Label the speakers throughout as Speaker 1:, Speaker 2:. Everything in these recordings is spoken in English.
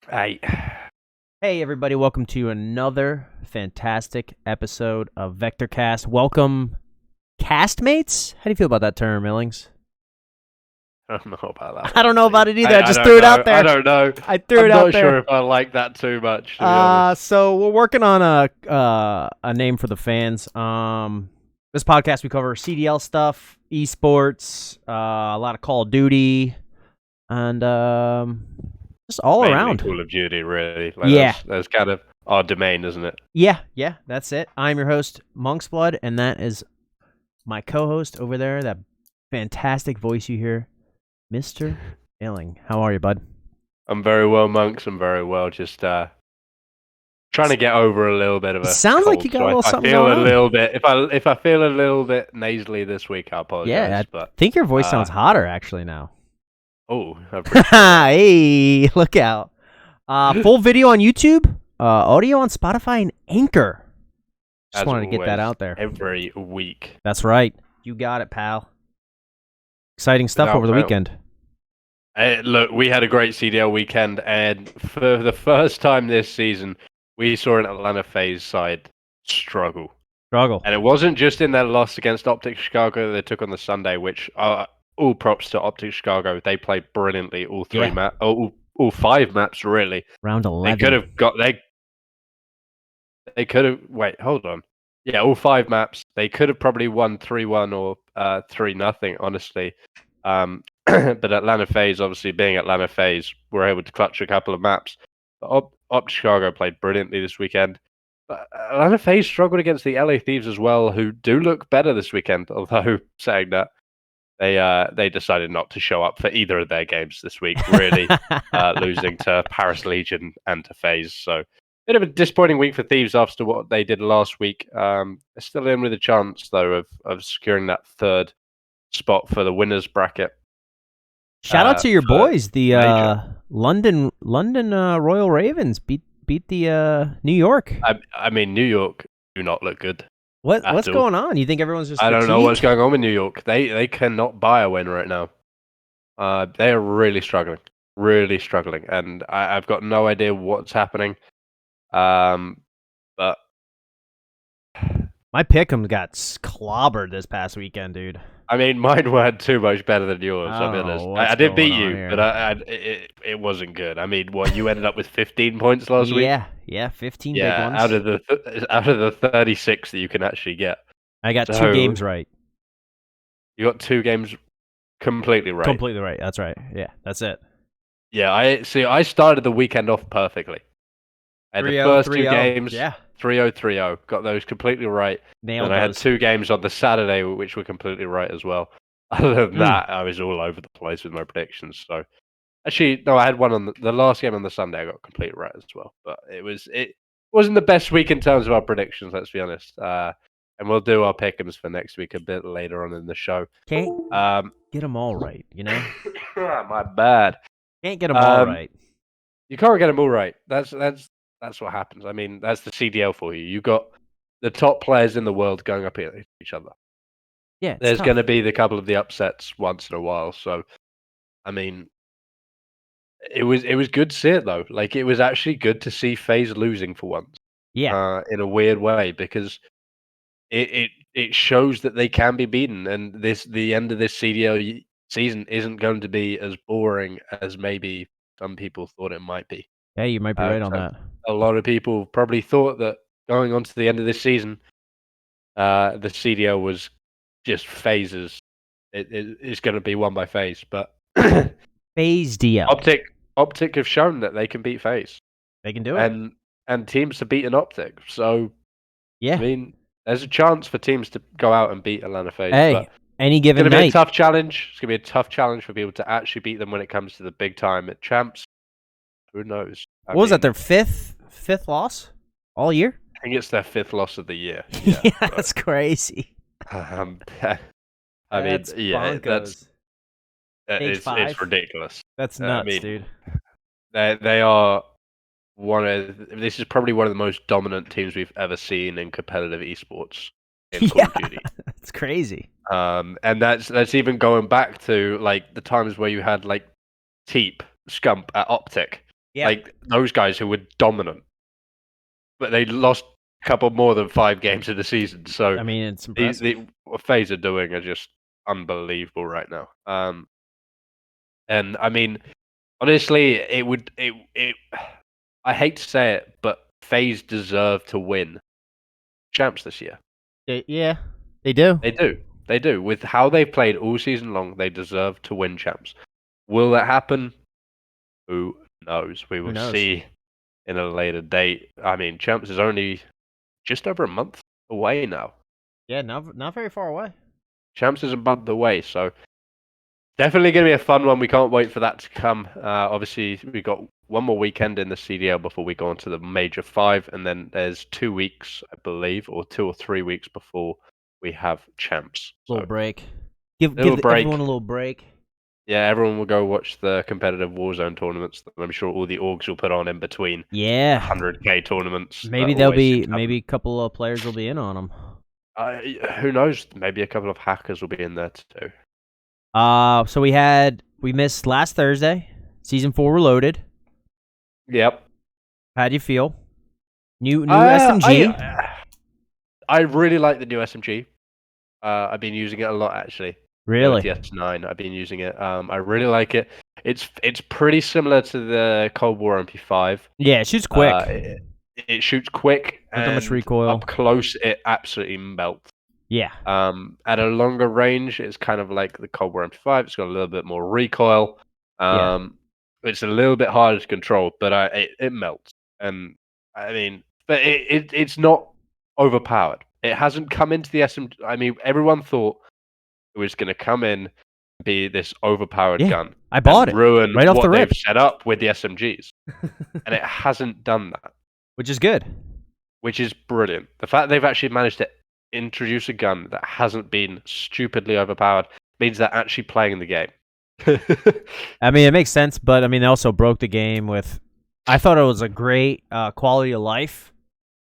Speaker 1: Hey,
Speaker 2: Hey, everybody, welcome to another fantastic episode of Vektor Cast. Welcome, castmates? How do you feel about that term, Millings?
Speaker 1: I don't know about that
Speaker 2: I
Speaker 1: one,
Speaker 2: don't know
Speaker 1: mate.
Speaker 2: about it either. I
Speaker 1: I
Speaker 2: just
Speaker 1: don't
Speaker 2: threw it out
Speaker 1: know. I
Speaker 2: there.
Speaker 1: don't know.
Speaker 2: I threw it
Speaker 1: I'm
Speaker 2: out
Speaker 1: not sure
Speaker 2: there.
Speaker 1: if I like that too much, to be honest.
Speaker 2: So we're working on a name for the fans. This podcast we cover CDL stuff, esports, a lot of Call of Duty, and just all
Speaker 1: Mainly
Speaker 2: around.
Speaker 1: Call of Duty, really. Like
Speaker 2: Yeah,
Speaker 1: that's kind of our domain, isn't it?
Speaker 2: yeah, that's it. I'm your host, Monk's Blood, and that is my co-host over there, that fantastic voice you hear, Mr. Ailing. How are you, bud?
Speaker 1: I'm very well, monks. I'm very well. Just trying to get over a little bit of
Speaker 2: It
Speaker 1: a
Speaker 2: sounds like you
Speaker 1: cold.
Speaker 2: got a
Speaker 1: So
Speaker 2: little
Speaker 1: if I
Speaker 2: something
Speaker 1: feel
Speaker 2: going
Speaker 1: a
Speaker 2: on.
Speaker 1: little bit, if I feel a little bit nasally this week, I
Speaker 2: Yeah,
Speaker 1: apologize.
Speaker 2: I
Speaker 1: But
Speaker 2: think your voice
Speaker 1: uh,
Speaker 2: sounds hotter actually now.
Speaker 1: I appreciate that.
Speaker 2: Hey, look out. Full video on YouTube, audio on Spotify and Anchor. Just
Speaker 1: As
Speaker 2: wanted to get that
Speaker 1: always,
Speaker 2: out there.
Speaker 1: every week,
Speaker 2: That's right. You got it, pal. Exciting stuff over
Speaker 1: without
Speaker 2: the
Speaker 1: fail.
Speaker 2: weekend.
Speaker 1: Look, we had a great CDL weekend, and for the first time this season, we saw an Atlanta FaZe side struggle.
Speaker 2: Struggle.
Speaker 1: And it wasn't just in their loss against Optic Chicago they took on the Sunday, which all props to Optic Chicago. They played brilliantly
Speaker 2: Yeah.
Speaker 1: all five maps really.
Speaker 2: Round
Speaker 1: They could
Speaker 2: 11.
Speaker 1: have got they could have wait, hold on. Yeah, all five maps. They could have probably won 3-1 or 3-0, honestly. But Atlanta FaZe, obviously being Atlanta FaZe, were able to clutch a couple of maps. But Op Chicago played brilliantly this weekend. But Atlanta FaZe struggled against the LA Thieves as well, who do look better this weekend. Although saying that, they decided not to show up for either of their games this week. Really, losing to Paris Legion and to FaZe. So bit of a disappointing week for Thieves after what they did last week. They're still in with a chance though of securing that third spot for the winners bracket.
Speaker 2: Shout out to your
Speaker 1: For
Speaker 2: boys, the
Speaker 1: major.
Speaker 2: London Royal Ravens beat the New York.
Speaker 1: I mean, New York do not look good
Speaker 2: What's
Speaker 1: at all.
Speaker 2: going on? You think everyone's just
Speaker 1: I don't know what's
Speaker 2: fatigued?
Speaker 1: going on with New York. They cannot buy a win right now. They are really struggling, and I've got no idea what's happening. But
Speaker 2: My pick'em got clobbered this past weekend, dude.
Speaker 1: I mean, mine weren't too much better than yours.
Speaker 2: I
Speaker 1: I'll be
Speaker 2: don't know
Speaker 1: honest.
Speaker 2: what's
Speaker 1: I did
Speaker 2: going
Speaker 1: beat
Speaker 2: on
Speaker 1: you, but
Speaker 2: here.
Speaker 1: it wasn't good. I mean, what you ended up with 15 points last week?
Speaker 2: Yeah, 15 big
Speaker 1: Yeah,
Speaker 2: ones.
Speaker 1: out of the 36 that you can actually get.
Speaker 2: I got 2
Speaker 1: So
Speaker 2: games right.
Speaker 1: you got two games completely right.
Speaker 2: Completely right. That's right. Yeah, that's it.
Speaker 1: Yeah, I see. I started the weekend off perfectly. I had the
Speaker 2: 3-0,
Speaker 1: first two
Speaker 2: 3-0.
Speaker 1: games,
Speaker 2: Yeah,
Speaker 1: 3-0, 3-0. Got those completely right.
Speaker 2: nailed
Speaker 1: Then I had
Speaker 2: those.
Speaker 1: two games on the Saturday, which were completely right as well. Other than
Speaker 2: Mm.
Speaker 1: that, I was all over the place with my predictions. So actually, no, I had one on the last game on the Sunday. I got completely right as well. But it wasn't the best week in terms of our predictions. Let's be honest. And we'll do our pick'ems for next week a bit later on in the show.
Speaker 2: Can't
Speaker 1: Um,
Speaker 2: get them all right, you know?
Speaker 1: my bad.
Speaker 2: Can't get them all
Speaker 1: Um,
Speaker 2: right.
Speaker 1: you can't get them all right. That's what happens. I mean, that's the CDL for you. You got the top players in the world going up against each other.
Speaker 2: Yeah, it's
Speaker 1: There's
Speaker 2: tough.
Speaker 1: going to be the couple of the upsets once in a while. So, I mean, it was good to see it though. Like it was actually good to see FaZe losing for once.
Speaker 2: Yeah.
Speaker 1: In a weird way because it shows that they can be beaten, and the end of this CDL season isn't going to be as boring as maybe some people thought it might be.
Speaker 2: Yeah, you might be right on
Speaker 1: So
Speaker 2: that.
Speaker 1: a lot of people probably thought that going on to the end of this season, the CDL was just phases. It's going to be won by FaZe, but
Speaker 2: FaZe DL.
Speaker 1: Optic have shown that they can beat FaZe,
Speaker 2: They can do it.
Speaker 1: and teams have beaten Optic. So I
Speaker 2: Yeah.
Speaker 1: mean, there's a chance for teams to go out and beat Atlanta FaZe, but
Speaker 2: Hey, any
Speaker 1: it's going
Speaker 2: given
Speaker 1: to be a
Speaker 2: night.
Speaker 1: tough challenge. It's going to be a tough challenge for people to actually beat them when it comes to the big time at champs. Who knows? I
Speaker 2: What was that?
Speaker 1: mean,
Speaker 2: Their fifth loss all year?
Speaker 1: I think it's their fifth loss of the year.
Speaker 2: Yeah,
Speaker 1: Yeah, so,
Speaker 2: that's crazy.
Speaker 1: um, I mean,
Speaker 2: That's
Speaker 1: yeah,
Speaker 2: bonkers. Stage
Speaker 1: it's
Speaker 2: 5.
Speaker 1: ridiculous.
Speaker 2: That's
Speaker 1: I
Speaker 2: nuts,
Speaker 1: mean,
Speaker 2: dude.
Speaker 1: they are this is probably one of the most dominant teams we've ever seen in competitive esports in Call
Speaker 2: Yeah,
Speaker 1: of Duty.
Speaker 2: that's crazy.
Speaker 1: And that's even going back to like the times where you had like Teep, Scump at Optic.
Speaker 2: Yeah.
Speaker 1: Like those guys who were dominant, but they lost a couple more than 5 games in the season. So
Speaker 2: I mean, it's impressive.
Speaker 1: what FaZe are doing are just unbelievable right now. And I mean, honestly, I hate to say it, but FaZe deserve to win champs this year.
Speaker 2: Yeah, they do.
Speaker 1: They do. They do. With how they've played all season long, they deserve to win champs. Will that happen? Who knows? We will see in a later date. I mean, champs is only just over a month away now.
Speaker 2: Yeah, not very far away.
Speaker 1: Champs is a month away, so definitely going to be a fun one. We can't wait for that to come. Obviously, we've got one more weekend in the CDL before we go on to the Major 5, and then there's 2 weeks, I believe, or 2 or 3 weeks before we have champs.
Speaker 2: Little break. Give
Speaker 1: break.
Speaker 2: everyone a little break.
Speaker 1: Yeah, everyone will go watch the competitive Warzone tournaments that I'm sure all the orgs will put on in between.
Speaker 2: Yeah,
Speaker 1: 100K tournaments.
Speaker 2: Maybe maybe a couple of players will be in on them.
Speaker 1: Who knows? Maybe a couple of hackers will be in there too.
Speaker 2: So we missed last Thursday. Season 4 Reloaded.
Speaker 1: Yep.
Speaker 2: How'd you feel? New SMG.
Speaker 1: I really like the new SMG. I've been using it a lot actually.
Speaker 2: Really?
Speaker 1: The S9. I've been using it. I really like it. It's pretty similar to the Cold War MP5.
Speaker 2: Yeah, it shoots quick.
Speaker 1: It shoots quick.
Speaker 2: Not that much recoil.
Speaker 1: Up close, it absolutely melts.
Speaker 2: Yeah.
Speaker 1: At a longer range, it's kind of like the Cold War MP5. It's got a little bit more recoil. It's a little bit harder to control, but it melts. And I mean, but it's not overpowered. It hasn't come into the SMG. I mean, everyone thought it was going to come in and be this overpowered gun.
Speaker 2: I bought it.
Speaker 1: Ruin
Speaker 2: right off
Speaker 1: what
Speaker 2: the rip.
Speaker 1: they've set up with the SMGs. And it hasn't done that.
Speaker 2: Which is good.
Speaker 1: Which is brilliant. The fact they've actually managed to introduce a gun that hasn't been stupidly overpowered means they're actually playing the game.
Speaker 2: I mean, it makes sense, but I mean, they also broke the game with. I thought it was a great quality of life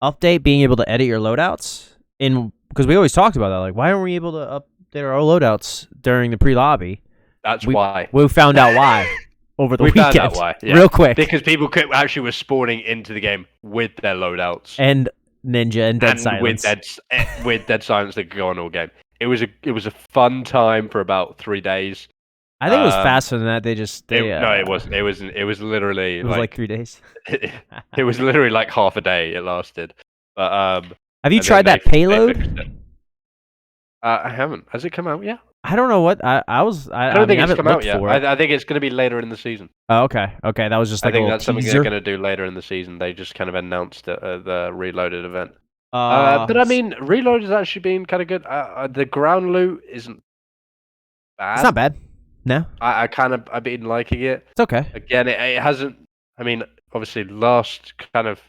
Speaker 2: update, being able to edit your loadouts because we always talked about that. Like, why aren't we able to update our loadouts during the pre-lobby?
Speaker 1: That's why.
Speaker 2: We found out why over the weekend.
Speaker 1: Found out why,
Speaker 2: real quick,
Speaker 1: because people actually were spawning into the game with their loadouts
Speaker 2: and Ninja and Dead Silence
Speaker 1: with Dead Silence that could go on all game. It was a fun time for about 3 days.
Speaker 2: I think it was faster than that.
Speaker 1: No, it wasn't. It was literally.
Speaker 2: It was like 3 days.
Speaker 1: It was literally like half a day. It lasted. But
Speaker 2: have you tried that payload?
Speaker 1: I haven't. Has it come out yet?
Speaker 2: I don't know what I
Speaker 1: don't think it's come out yet. I think it's going to be later in the season.
Speaker 2: Oh, okay. That was just like
Speaker 1: I think that's
Speaker 2: teaser.
Speaker 1: Something they're going to do later in the season. They just kind of announced it at the Reloaded event. But I mean, Reload has actually been kind of good. The ground loot isn't bad.
Speaker 2: It's not bad. No.
Speaker 1: I've been liking it.
Speaker 2: It's okay.
Speaker 1: Again, it hasn't. I mean, obviously, last kind of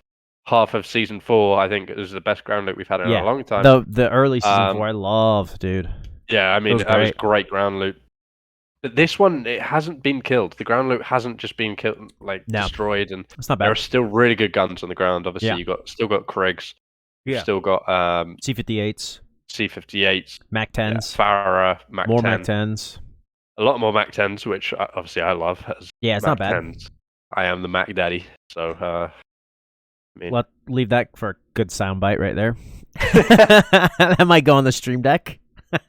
Speaker 1: half of season 4, I think it was the best ground loot we've had in a long time.
Speaker 2: The early season 4, I loved, dude.
Speaker 1: Yeah, I mean, that was great ground loot. But this one, it hasn't been killed. The ground loot hasn't just been killed, destroyed, and
Speaker 2: it's not bad.
Speaker 1: There are still really good guns on the ground. Obviously, you still got Kriegs.
Speaker 2: Yeah.
Speaker 1: Still got
Speaker 2: C58s.
Speaker 1: C58s.
Speaker 2: Mac 10s.
Speaker 1: Farah, Mac 10.
Speaker 2: More Mac 10s.
Speaker 1: A lot more Mac 10s, which obviously I love.
Speaker 2: Yeah, it's
Speaker 1: Mac
Speaker 2: not bad.
Speaker 1: 10s. I am the Mac daddy, so I mean,
Speaker 2: leave that for a good soundbite right there. That might go on the stream deck.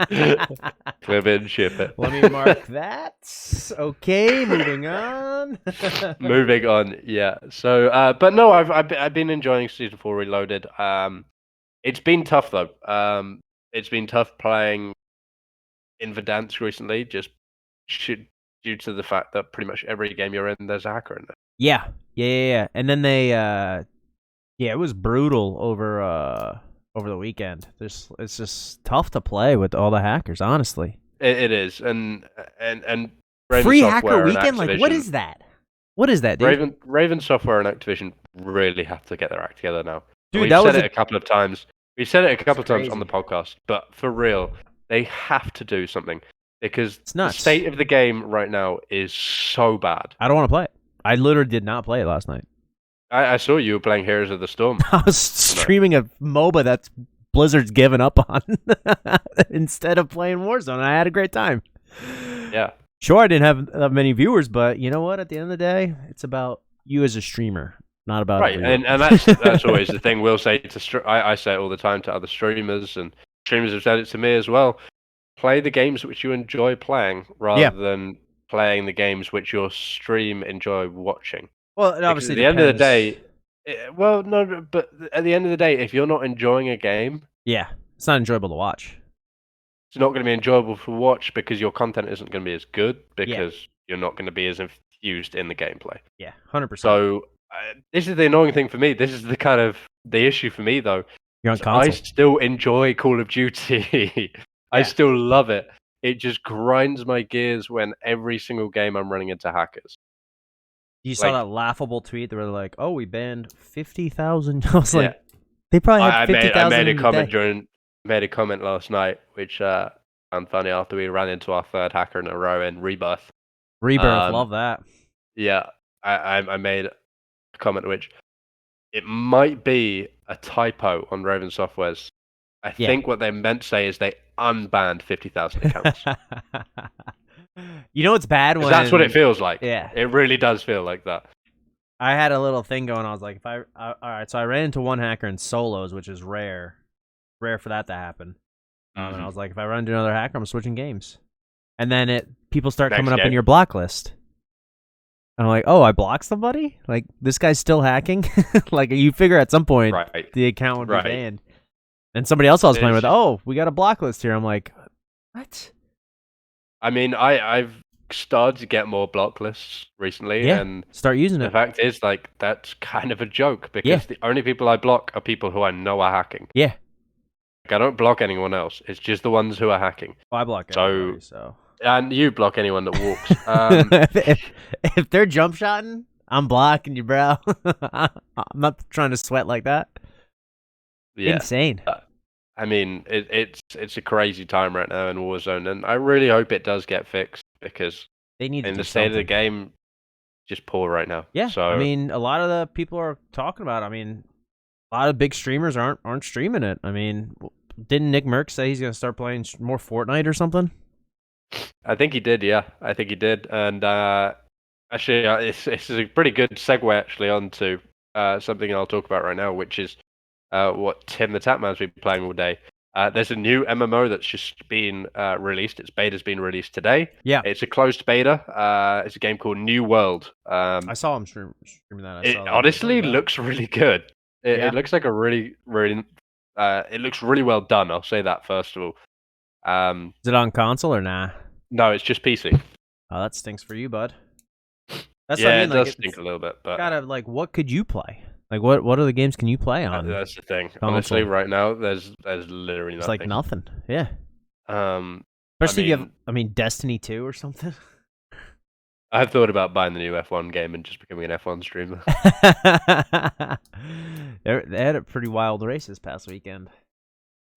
Speaker 1: Clip it and ship it.
Speaker 2: Let me mark that. Okay, moving on.
Speaker 1: Moving on, yeah. So, but no, I've been enjoying season 4 Reloaded. It's been tough though. It's been tough playing in Verdansk recently, just due to the fact that pretty much every game you're in, there's a hacker in it.
Speaker 2: Yeah. And then they, it was brutal over the weekend. It's just tough to play with all the hackers, honestly.
Speaker 1: It is, and
Speaker 2: Raven free hacker weekend. Like, what is that? What is that, dude?
Speaker 1: Raven Software and Activision really have to get their act together now.
Speaker 2: Dude,
Speaker 1: we've said it a couple of times. We've said it a couple of times on the podcast, but for real, they have to do something because the state of the game right now is so bad.
Speaker 2: I don't want to play it. I literally did not play it last night.
Speaker 1: I saw you were playing Heroes of the Storm.
Speaker 2: I was streaming a MOBA that's Blizzard's given up on instead of playing Warzone. I had a great time.
Speaker 1: Yeah.
Speaker 2: Sure, I didn't have many viewers, but you know what? At the end of the day, it's about you as a streamer, not about
Speaker 1: Right,
Speaker 2: everyone.
Speaker 1: and that's always the thing. We'll say to I say it all the time to other streamers, and streamers have said it to me as well. Play the games which you enjoy playing, rather than playing the games which your stream enjoy watching.
Speaker 2: Well, it
Speaker 1: Because
Speaker 2: obviously
Speaker 1: at the end of the
Speaker 2: depends.
Speaker 1: day, well, no, but at the end of the day, if you're not enjoying a game,
Speaker 2: Yeah, it's not enjoyable to watch.
Speaker 1: it's not going to be enjoyable to watch because your content isn't going to be as good
Speaker 2: Yeah.
Speaker 1: because you're not going to be as infused in the gameplay.
Speaker 2: Yeah, 100%.
Speaker 1: So this is the annoying thing for me. This is the kind of the issue for me, though.
Speaker 2: You're on
Speaker 1: So
Speaker 2: console.
Speaker 1: I still enjoy Call of Duty. I still love it. It just grinds my gears when every single game I'm running into hackers.
Speaker 2: You saw
Speaker 1: Like-
Speaker 2: that laughable tweet that were like, "Oh, we banned 50,000." I was
Speaker 1: Yeah.
Speaker 2: like, they probably had
Speaker 1: I
Speaker 2: 50,000
Speaker 1: made a
Speaker 2: in the
Speaker 1: comment
Speaker 2: day.
Speaker 1: made a comment last night, which found funny after we ran into our third hacker in a row in Rebirth.
Speaker 2: Rebirth, love that.
Speaker 1: Yeah, I made a comment which it might be a typo on Raven Software's. I think what they meant to say is they unbanned 50,000 accounts.
Speaker 2: You know what's bad when
Speaker 1: That's what it feels like.
Speaker 2: Yeah,
Speaker 1: It really does feel like that.
Speaker 2: I had a little thing going. I was like, if all right, so I ran into one hacker in solos, which is rare for that to happen. And I was like, if I run into another hacker, I'm switching games. And then people start
Speaker 1: Next
Speaker 2: coming up in
Speaker 1: game.
Speaker 2: your block list. And I'm like, oh, I blocked somebody? Like, this guy's still hacking? Like, you figure at some point
Speaker 1: Right.
Speaker 2: the account would be
Speaker 1: Right.
Speaker 2: banned. And somebody else I was playing
Speaker 1: It's
Speaker 2: with,
Speaker 1: just-
Speaker 2: oh, we got a block list here. I'm like, what?
Speaker 1: I mean, I've started to get more block lists recently,
Speaker 2: Yeah,
Speaker 1: and
Speaker 2: start using
Speaker 1: the
Speaker 2: it.
Speaker 1: fact is, like, that's kind of a joke because
Speaker 2: Yeah.
Speaker 1: the only people I block are people who I know are hacking.
Speaker 2: Yeah.
Speaker 1: Like, I don't block anyone else. It's just the ones who are hacking.
Speaker 2: Well, I block
Speaker 1: So-
Speaker 2: everybody, so.
Speaker 1: And you block anyone that walks.
Speaker 2: if they're jump shotting, I'm blocking you, bro. I'm not trying to sweat like that.
Speaker 1: Yeah.
Speaker 2: Insane.
Speaker 1: I mean, it's a crazy time right now in Warzone, and I really hope it does get fixed because
Speaker 2: They need to
Speaker 1: in
Speaker 2: do
Speaker 1: the state of the
Speaker 2: something.
Speaker 1: game, just poor right now.
Speaker 2: Yeah,
Speaker 1: So
Speaker 2: I mean, a lot of the people are talking about it. I mean, a lot of big streamers aren't streaming it. I mean, didn't Nick Merck say he's gonna start playing more Fortnite or something?
Speaker 1: I think he did. Yeah, I think he did. And actually, it's a pretty good segue actually onto something I'll talk about right now, which is what Tim the Tapman's been playing all day. There's a new MMO that's just been released. Its beta's been released today.
Speaker 2: Yeah.
Speaker 1: It's a closed beta. It's a game called New World.
Speaker 2: I saw him streaming that.
Speaker 1: It honestly looks really good. It looks like a really, really. It looks really well done. I'll say that first of all.
Speaker 2: Is it on console or nah?
Speaker 1: No, it's just PC.
Speaker 2: Oh, that stinks for you, bud. That's
Speaker 1: Yeah,
Speaker 2: what I mean.
Speaker 1: it
Speaker 2: Like,
Speaker 1: does stink a little bit, but
Speaker 2: gotta like, what could you play? Like, what other games can you play on?
Speaker 1: that's the thing.
Speaker 2: console?
Speaker 1: Honestly, right now there's literally
Speaker 2: It's
Speaker 1: nothing.
Speaker 2: like nothing. Yeah.
Speaker 1: Um,
Speaker 2: Especially if you have,
Speaker 1: mean-
Speaker 2: I mean, Destiny 2 or something.
Speaker 1: I've thought about buying the new F1 game and just becoming an F1 streamer.
Speaker 2: They had a pretty wild race this past weekend.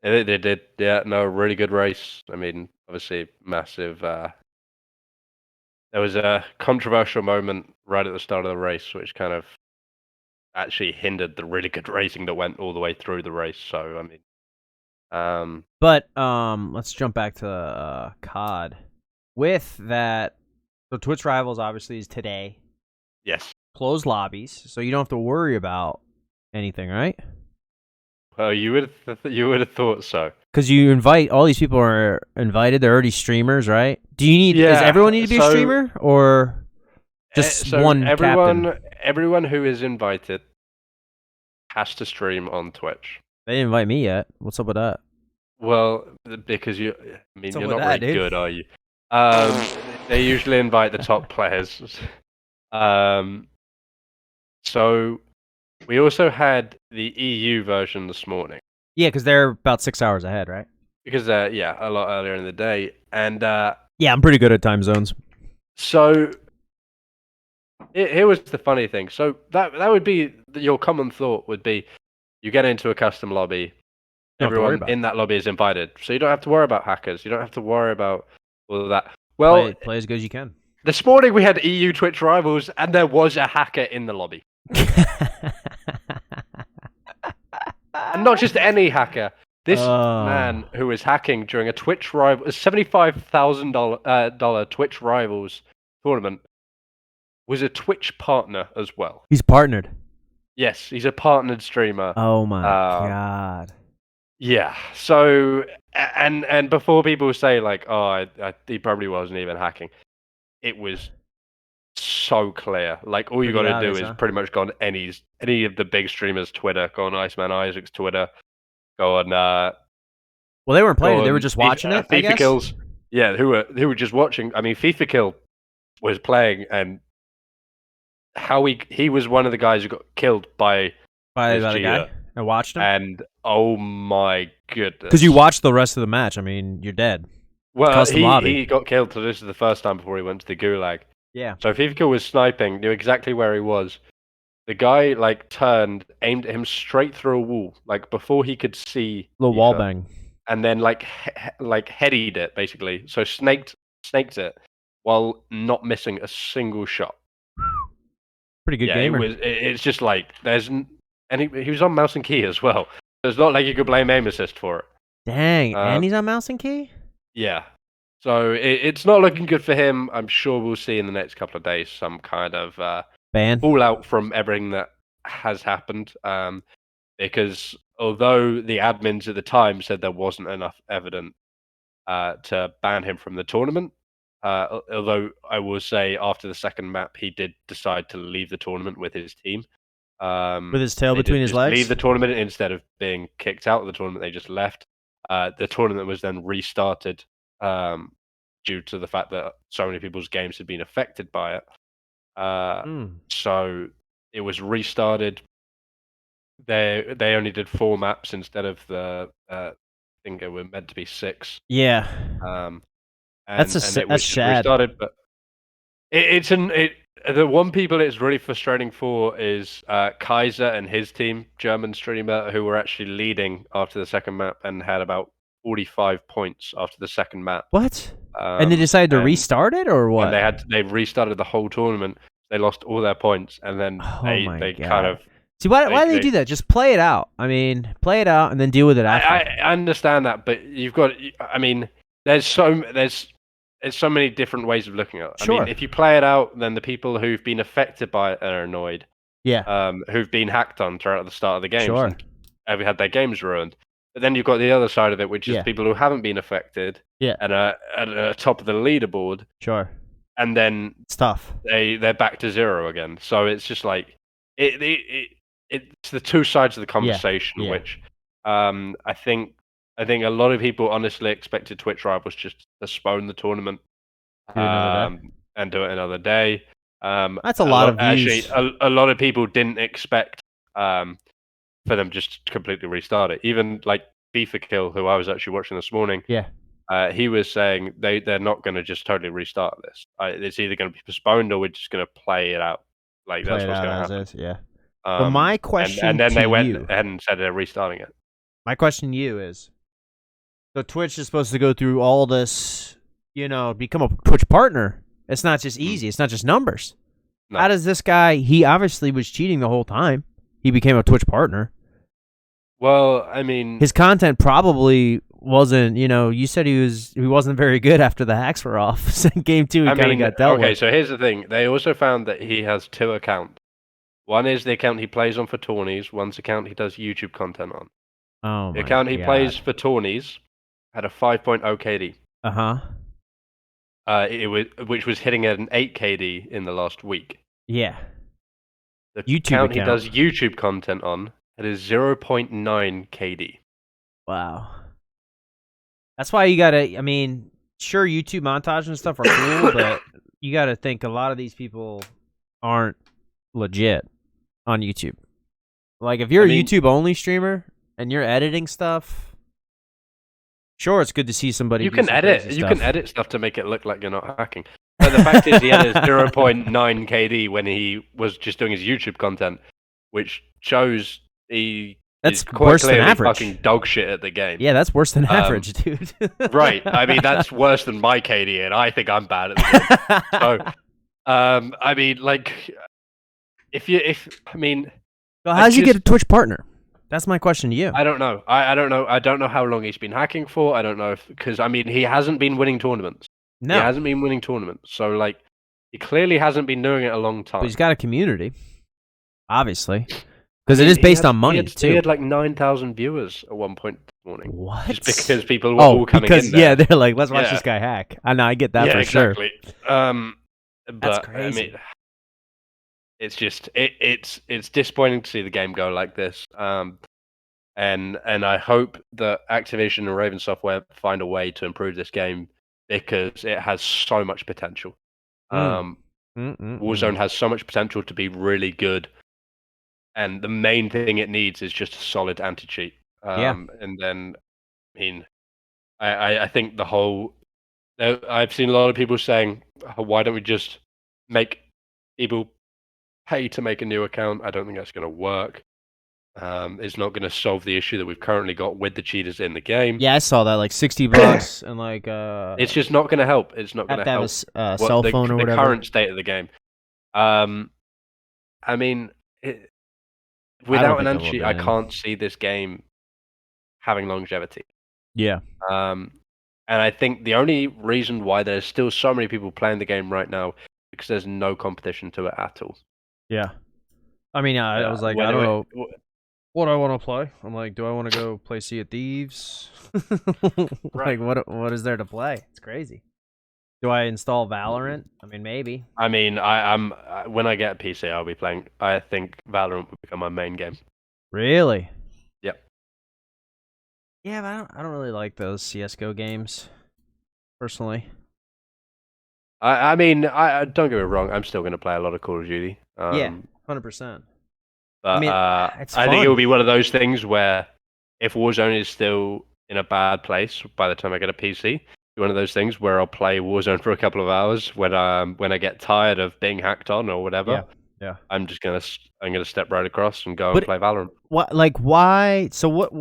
Speaker 1: They did, yeah. No, really good race. I mean, obviously, massive. There was a controversial moment right at the start of the race, which kind of actually hindered the really good racing that went all the way through the race. So, I mean,
Speaker 2: But let's jump back to COD. With that, so Twitch Rivals obviously is today.
Speaker 1: yes.
Speaker 2: Closed lobbies, so you don't have to worry about anything, right?
Speaker 1: Well, you would have thought so.
Speaker 2: Because you invite all these people are invited. They're already streamers, right? Do you need? Does
Speaker 1: Yeah,
Speaker 2: everyone need to be a
Speaker 1: so-
Speaker 2: streamer or just
Speaker 1: So
Speaker 2: one
Speaker 1: everyone,
Speaker 2: captain?
Speaker 1: everyone who is invited has to stream on Twitch.
Speaker 2: They didn't invite me yet. What's up with that?
Speaker 1: Well, because I mean,
Speaker 2: What's up
Speaker 1: you're
Speaker 2: with
Speaker 1: not
Speaker 2: that,
Speaker 1: very
Speaker 2: dude?
Speaker 1: good, are you? They usually invite the top players. So we also had the EU version this morning
Speaker 2: Yeah, because they're about 6 hours ahead, right?
Speaker 1: because yeah, a lot earlier in the day, and
Speaker 2: Yeah, I'm pretty good at time zones.
Speaker 1: so here was the funny thing. So that would be your common thought would be you get into a custom lobby.
Speaker 2: Don't have to worry
Speaker 1: Everyone
Speaker 2: about
Speaker 1: in that lobby is invited, so you don't have to worry about hackers. You don't have to worry about all of that. Well,
Speaker 2: Play as good as you can.
Speaker 1: this morning we had EU Twitch Rivals, and there was a hacker in the lobby, and not just any hacker. This
Speaker 2: Oh.
Speaker 1: man who was hacking during a Twitch rival, $75,000 Twitch Rivals tournament, was a Twitch partner as well.
Speaker 2: He's partnered.
Speaker 1: Yes, he's a partnered streamer.
Speaker 2: Oh my god.
Speaker 1: Yeah. So, and before people say like, oh, he probably wasn't even hacking, it was so clear. Like, all you got
Speaker 2: Pretty
Speaker 1: to do
Speaker 2: obvious,
Speaker 1: is
Speaker 2: huh?
Speaker 1: pretty much go on any of the big streamers' Twitter, go on Iceman Isaac's Twitter, go on
Speaker 2: Well, they weren't playing it.
Speaker 1: go
Speaker 2: They were
Speaker 1: on
Speaker 2: just watching it, I
Speaker 1: FIFA
Speaker 2: guess.
Speaker 1: Kills. Yeah, who were just watching. I mean, FIFA Kill was playing, and how he was one of the guys who got killed by
Speaker 2: By
Speaker 1: this
Speaker 2: the guy.
Speaker 1: cheater.
Speaker 2: I watched him.
Speaker 1: And oh my goodness.
Speaker 2: Because you watched the rest of the match. I mean, you're dead.
Speaker 1: Well,
Speaker 2: Custom lobby.
Speaker 1: he got killed, so this is the first time before he went to the gulag.
Speaker 2: Yeah.
Speaker 1: So FIFA was sniping, knew exactly where he was. The guy like turned, aimed at him straight through a wall, like before he could see.
Speaker 2: Little wall bang.
Speaker 1: And then like headied it basically. So snaked it while not missing a single shot.
Speaker 2: Pretty good gamer.
Speaker 1: It's just like and he was on mouse and key as well. So it's not like you could blame aim assist for it.
Speaker 2: Dang, and he's on mouse and key?
Speaker 1: Yeah. So it's not looking good for him. I'm sure we'll see in the next couple of days some kind of
Speaker 2: ban
Speaker 1: fallout from everything that has happened. Because although the admins at the time said there wasn't enough evidence to ban him from the tournament, although I will say after the second map he did decide to leave the tournament with his team.
Speaker 2: With his tail between his legs?
Speaker 1: Leave the tournament instead of being kicked out of the tournament. They just left. The tournament was then restarted due to the fact that so many people's games had been affected by it. So it was restarted. They only did 4 maps instead of the I think it were meant to be 6.
Speaker 2: Yeah.
Speaker 1: That's
Speaker 2: sad.
Speaker 1: Restarted, but the one people it's really frustrating for is Kaiser and his team, German streamer, who were actually leading after the second map and had about 45 points after the second map.
Speaker 2: What? And they decided to restart it, or what?
Speaker 1: And they restarted the whole tournament. They lost all their points, and then they kind of.
Speaker 2: See, why do they do that? Just play it out. I mean, play it out and then deal with it after.
Speaker 1: I understand that, but you've got. I mean, there's so many different ways of looking at it.
Speaker 2: Sure.
Speaker 1: I mean, if you play it out, then the people who've been affected by it are annoyed.
Speaker 2: Yeah.
Speaker 1: Who've been hacked on throughout the start of the game.
Speaker 2: Sure.
Speaker 1: And have had their games ruined. But then you've got the other side of it, which is people who haven't been affected.
Speaker 2: Yeah.
Speaker 1: And are at the top of the leaderboard.
Speaker 2: Sure.
Speaker 1: And then
Speaker 2: it's tough.
Speaker 1: They're back to 0 again. So it's just like it's the two sides of the conversation, which I think a lot of people honestly expected Twitch Rivals just to postpone the tournament and do it another day.
Speaker 2: That's a lot of views.
Speaker 1: Actually, a lot of people didn't expect for them just to completely restart it. Even like FIFA Kill, who I was actually watching this morning, he was saying they're not going to just totally restart this. It's either going to be postponed or we're just going to play it out. Like that's what's going to happen.
Speaker 2: Well, my question
Speaker 1: and then they went
Speaker 2: you,
Speaker 1: ahead and said they're restarting it.
Speaker 2: My question to you is, so Twitch is supposed to go through all this, become a Twitch partner. It's not just easy. It's not just numbers. No. How does this guy, he obviously was cheating the whole time. He became a Twitch partner.
Speaker 1: Well, I mean,
Speaker 2: his content probably wasn't, you said he wasn't very good after the hacks were off. Game 2, he kind of got dealt with.
Speaker 1: Okay, so here's the thing. They also found that he has 2 accounts. One is the account he plays on for tourneys. One's account he does YouTube content on.
Speaker 2: Oh,
Speaker 1: the account he plays for tourneys had a 5.0 KD. Which was hitting at an 8 KD in the last week.
Speaker 2: Yeah.
Speaker 1: The account he does YouTube content on had a 0.9 KD.
Speaker 2: Wow. That's why you gotta. I mean, sure, YouTube montage and stuff are cool, but you gotta think a lot of these people aren't legit on YouTube. Like, if you're a YouTube only streamer and you're editing stuff, sure, it's good to see somebody.
Speaker 1: You can edit stuff to make it look like you're not hacking. But the fact is, he had a 0.9 KD when he was just doing his YouTube content, which shows that's quite
Speaker 2: worse than average.
Speaker 1: Fucking dog shit at the game.
Speaker 2: Yeah, that's worse than average, dude.
Speaker 1: Right. I mean, that's worse than my KD, and I think I'm bad at the game. So, I mean, like,
Speaker 2: so how did you get a Twitch partner? That's my question to you.
Speaker 1: I don't know. I don't know. I don't know how long he's been hacking for. I don't know because I mean, he hasn't been winning tournaments.
Speaker 2: No,
Speaker 1: he hasn't been winning tournaments. So like, He clearly hasn't been doing it a long
Speaker 2: But he's
Speaker 1: time.
Speaker 2: got a community, obviously, because it is based on money too.
Speaker 1: He had like 9,000 viewers at one point this morning.
Speaker 2: What?
Speaker 1: Just because people were all coming in there.
Speaker 2: Yeah, they're like, let's watch this guy hack. I know, I get that for sure.
Speaker 1: Exactly.
Speaker 2: That's
Speaker 1: But
Speaker 2: crazy.
Speaker 1: I mean, it's just it's disappointing to see the game go like this. And I hope that Activision and Raven Software find a way to improve this game because it has so much potential. Warzone has so much potential to be really good, and the main thing it needs is just a solid anti-cheat. And then, I mean, I think the whole. I've seen a lot of people saying, "Why don't we just make people pay to make a new account?" I don't think that's going to work. It's not going to solve the issue that we've currently got with the cheaters in the game.
Speaker 2: Yeah, I saw that, like $60 and like
Speaker 1: It's just not going to help. It's not going to help.
Speaker 2: Have a cell phone or whatever.
Speaker 1: The current state of the game. I mean, without an anti-cheat, I can't see this game having longevity.
Speaker 2: Yeah.
Speaker 1: And I think the only reason why there's still so many people playing the game right now is because there's no competition to it at all.
Speaker 2: Yeah. I mean, I was like, I don't know what I want to play. I'm like, do I want to go play Sea of Thieves? Like, what is there to play? It's crazy. Do I install Valorant? I mean, maybe.
Speaker 1: I mean, I'm when I get a PC, I'll be playing. I think Valorant will become my main game.
Speaker 2: Really?
Speaker 1: Yep.
Speaker 2: Yeah, but I don't really like those CS:GO games, personally.
Speaker 1: I mean, I don't get me wrong. I'm still going to play a lot of Call of Duty.
Speaker 2: Yeah, 100%.
Speaker 1: But
Speaker 2: I mean, it's
Speaker 1: I
Speaker 2: fun.
Speaker 1: think it will be one of those things where if Warzone is still in a bad place by the time I get a PC, one of those things where I'll play Warzone for a couple of hours when I get tired of being hacked on or whatever.
Speaker 2: Yeah.
Speaker 1: I'm gonna step right across and go and play Valorant.
Speaker 2: What? Like, why? So what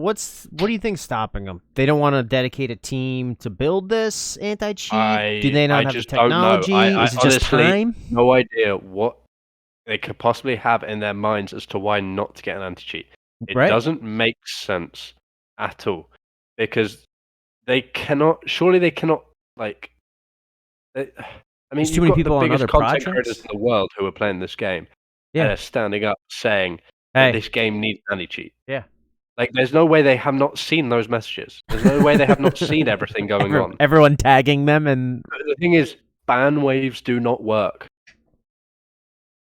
Speaker 2: do you think's stopping them? They don't want to dedicate a team to build this anti-cheat. Do they not have the technology? Is it just time?
Speaker 1: No idea what they could possibly have in their minds as to why not to get an anti-cheat. It doesn't make sense at all because they cannot. Surely they cannot. Like, I mean,
Speaker 2: too many people
Speaker 1: the
Speaker 2: on
Speaker 1: biggest
Speaker 2: other
Speaker 1: content
Speaker 2: projects
Speaker 1: creators in the world who are playing this game.
Speaker 2: Yeah,
Speaker 1: and are standing up saying that this game needs anti-cheat.
Speaker 2: Yeah.
Speaker 1: Like, there's no way they have not seen those messages. There's no way they have not seen everything going on.
Speaker 2: Everyone tagging them, and
Speaker 1: the thing is, ban waves do not work.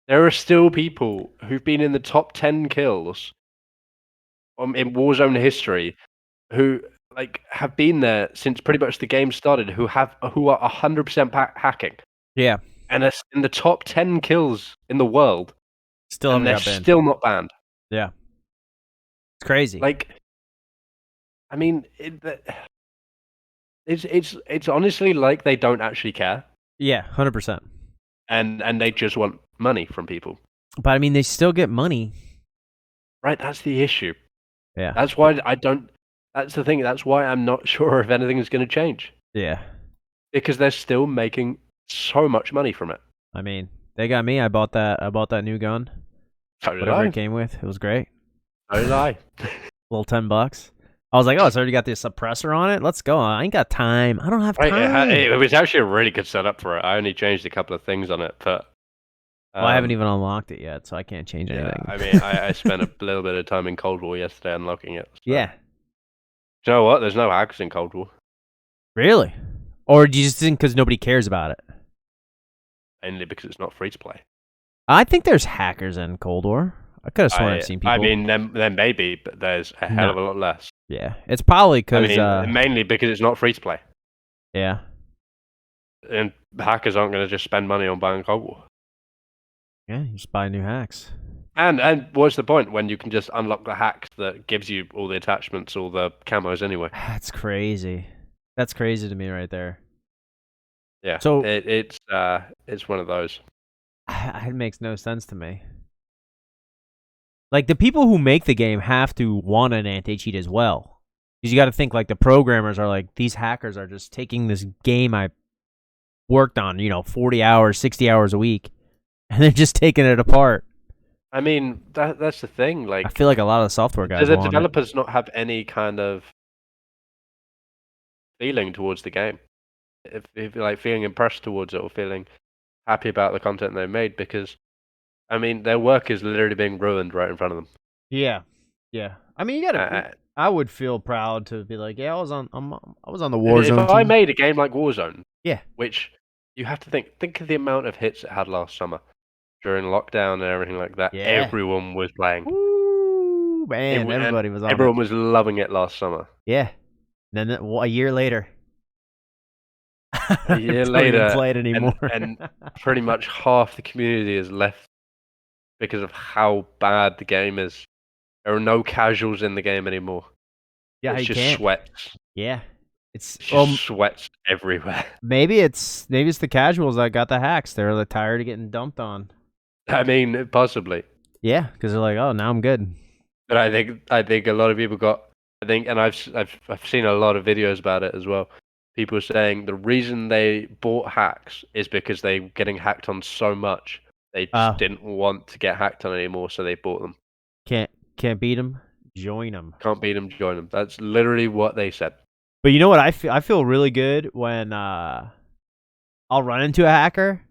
Speaker 1: There are still people who've been in the top 10 kills in Warzone history who have been there since pretty much the game started, who are 100% hacking.
Speaker 2: Yeah.
Speaker 1: And are in the top 10 kills in the world.
Speaker 2: And
Speaker 1: they're still not banned.
Speaker 2: Yeah. It's crazy.
Speaker 1: Like, I mean, it's honestly like they don't actually care.
Speaker 2: Yeah, 100%.
Speaker 1: And they just want money from people.
Speaker 2: But I mean, they still get money.
Speaker 1: Right, that's the issue.
Speaker 2: Yeah.
Speaker 1: That's why that's the thing. That's why I'm not sure if anything is going to change.
Speaker 2: Yeah.
Speaker 1: Because they're still making so much money from it.
Speaker 2: I mean, they got me. I bought that new gun. Whatever it came with. It was great.
Speaker 1: So did I.
Speaker 2: Little $10. I was like, oh, it's already got the suppressor on it. Let's go. I ain't got time. I don't have time.
Speaker 1: It was actually a really good setup for it. I only changed a couple of things on it, but
Speaker 2: well, I haven't even unlocked it yet, so I can't change anything.
Speaker 1: I mean, I spent a little bit of time in Cold War yesterday unlocking it. So.
Speaker 2: Yeah.
Speaker 1: Do you know what? There's no hacks in Cold War.
Speaker 2: Really? Or do you just think because nobody cares about it?
Speaker 1: Mainly because it's not free to play.
Speaker 2: I think there's hackers in Cold War. I could have sworn I've seen people.
Speaker 1: I mean, there may be, but there's a hell of a lot less.
Speaker 2: Yeah, it's probably because...
Speaker 1: I mean, mainly because it's not free to play.
Speaker 2: Yeah.
Speaker 1: And hackers aren't going to just spend money on buying Cold War.
Speaker 2: Yeah, you just buy new hacks.
Speaker 1: And what's the point when you can just unlock the hack that gives you all the attachments, all the camos anyway?
Speaker 2: That's crazy. That's crazy to me right there.
Speaker 1: Yeah, so it's one of those.
Speaker 2: It makes no sense to me. Like, the people who make the game have to want an anti-cheat as well. Because you got to think, like, the programmers are like, these hackers are just taking this game I worked on, 40 hours, 60 hours a week, and they're just taking it apart.
Speaker 1: I mean, that's the thing. Like,
Speaker 2: I feel like a lot of the software guys
Speaker 1: do the developers not have any kind of feeling towards the game? If like feeling impressed towards it or feeling happy about the content they made because, I mean, their work is literally being ruined right in front of them.
Speaker 2: Yeah, yeah. I mean, you gotta. I would feel proud to be like, yeah, I was on the
Speaker 1: If
Speaker 2: Warzone
Speaker 1: I
Speaker 2: team.
Speaker 1: made a game like Warzone,
Speaker 2: Yeah,
Speaker 1: which you have to think of the amount of hits it had last summer during lockdown and everything like that.
Speaker 2: yeah.
Speaker 1: Everyone was playing.
Speaker 2: Ooh, man,
Speaker 1: And
Speaker 2: everybody was on it.
Speaker 1: everyone was loving it last summer.
Speaker 2: Yeah. And then a year later,
Speaker 1: A year
Speaker 2: don't even
Speaker 1: later,
Speaker 2: play it anymore.
Speaker 1: and pretty much half the community is left because of how bad the game is. There are no casuals in the game anymore.
Speaker 2: Yeah,
Speaker 1: It's
Speaker 2: you
Speaker 1: just
Speaker 2: can't.
Speaker 1: sweats.
Speaker 2: Yeah, it's
Speaker 1: It's just sweats everywhere.
Speaker 2: maybe it's the casuals that got the hacks. They're like, tired of getting dumped on.
Speaker 1: I mean, possibly.
Speaker 2: Yeah, because they're like, oh, now I'm good.
Speaker 1: But I think a lot of people got. I think, and I've seen a lot of videos about it as well. People saying the reason they bought hacks is because they were getting hacked on so much. They just didn't want to get hacked on anymore, so they bought them.
Speaker 2: Can't beat them. Join them.
Speaker 1: Can't beat them, join them. That's literally what they said.
Speaker 2: But you know what? I feel really good when I'll run into a hacker,